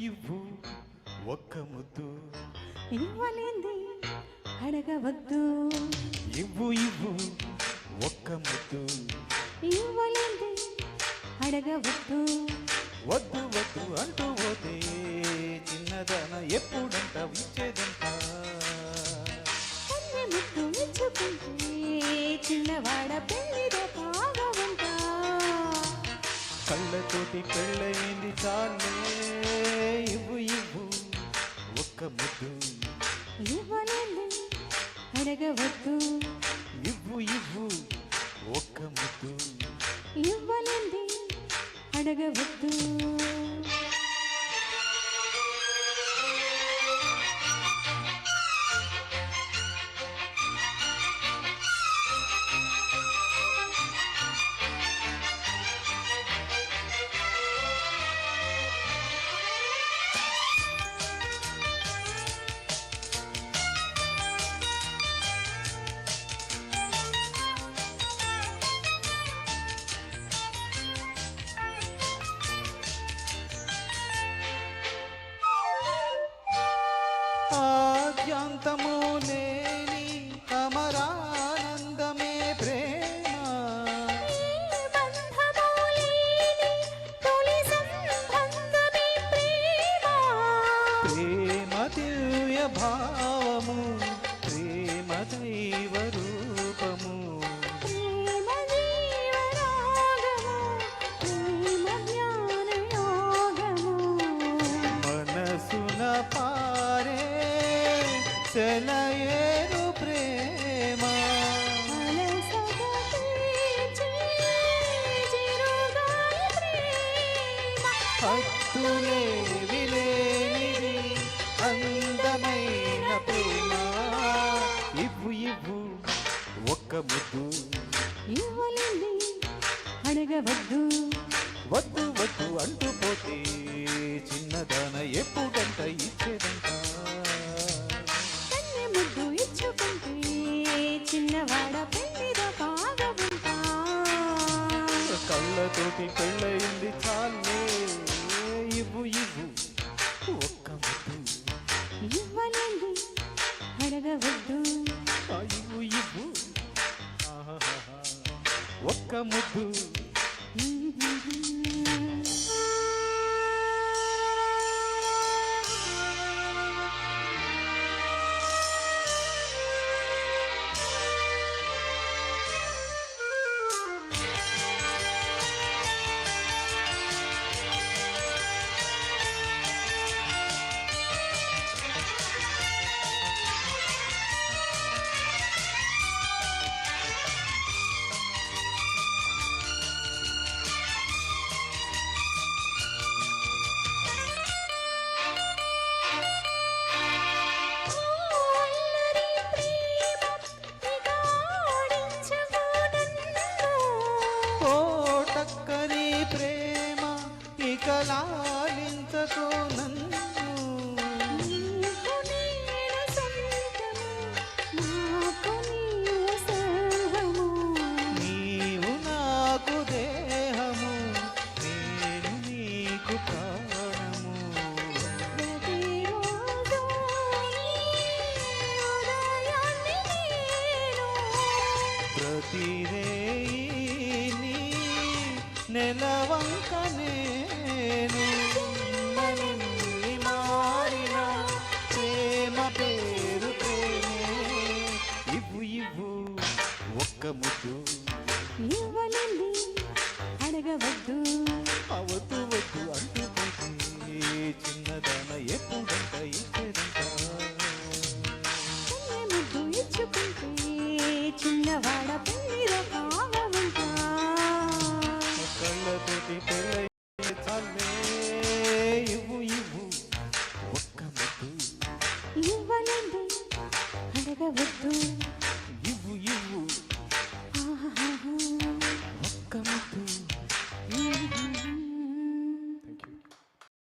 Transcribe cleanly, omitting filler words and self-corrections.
ఇవ్వు ఒక్క ముద్దు ఇవ్వలేంది అడగవద్దు ఇవ్వు ఇవ్వు ఒక్క ముద్దు ఇవ్వలేంది అడగవద్దు వద్దు వద్దు అంటూ పోతే చిన్నదాన ఎప్పుడంట ఇచ్చేదంట అన్ని ముద్దు ఇచ్చుకుంటే చిన్నవాడ పెళ్లిదో కాగవంట కళ్ళతోటి పెళ్ళయింది చాలే ఇవ్వు ఇవ్వు ఒక్క ముద్దు ఇవ్వలేంది అడగవద్దు ఇవ్వు ఇవ్వు ఒక్క ముద్దు ఇవ్వలేంది అడగవద్దు ఆద్యంతము లేని అమరానందమే ప్రేమ ప్రేమ దివ్య భావము ప్రేమ దైవ రూపము మనసున పారే సెలయేరు ప్రేమ హత్తులే విలేనిది అందమైన ప్రేమ ఇవ్వు ఇవ్వు ఒక్క ముద్దు ఇవ్వలేంది అడగవద్దు వద్దు వద్దు అంటూ పోతే చిన్నదాన ఎప్పుడంట ఇచ్చేదంట కన్నె ముద్దు ఇచ్చుకుంటే చిన్నవాడ పెళ్లిదో కాగవుంటా కళ్ళతోటి పెళ్ళయింది చాలే ఇవ్వు ఇవ్వు ఒక్క ముద్దు ఇవ్వలేంది అడగవద్దు ఇవ్వు ఇవ్వు ఆహాహా. ఒక్క ముద్దు కోటక్కని ప్రేమ ఇక లాలించకో నన్ను నీవు నాకు దేహము నేను నీకు ప్రాణము ప్రతిరేయి నెలవంక నేను మనిన్ని మారిన ప్రేమ పేరు ప్రేమే ఇవ్వు ఇవ్వు ఒక్క ముద్దు ఇవ్వలేంది అడగవద్దు అవద్దు వద్దు అంటూ పోతే చిన్నదాన ఎప్పుడంట ఇచ్చేదంట కన్నె ముద్దు ఇచ్చుకుంటే చిన్నవాడ పెళ్లిదో కాగవుంటా కళ్ళతోటి పెళ్ళై చాలే ఇవ్వు ఇవ్వు ఒక్క ముద్దు ఇవ్వలేంది అడగవద్దు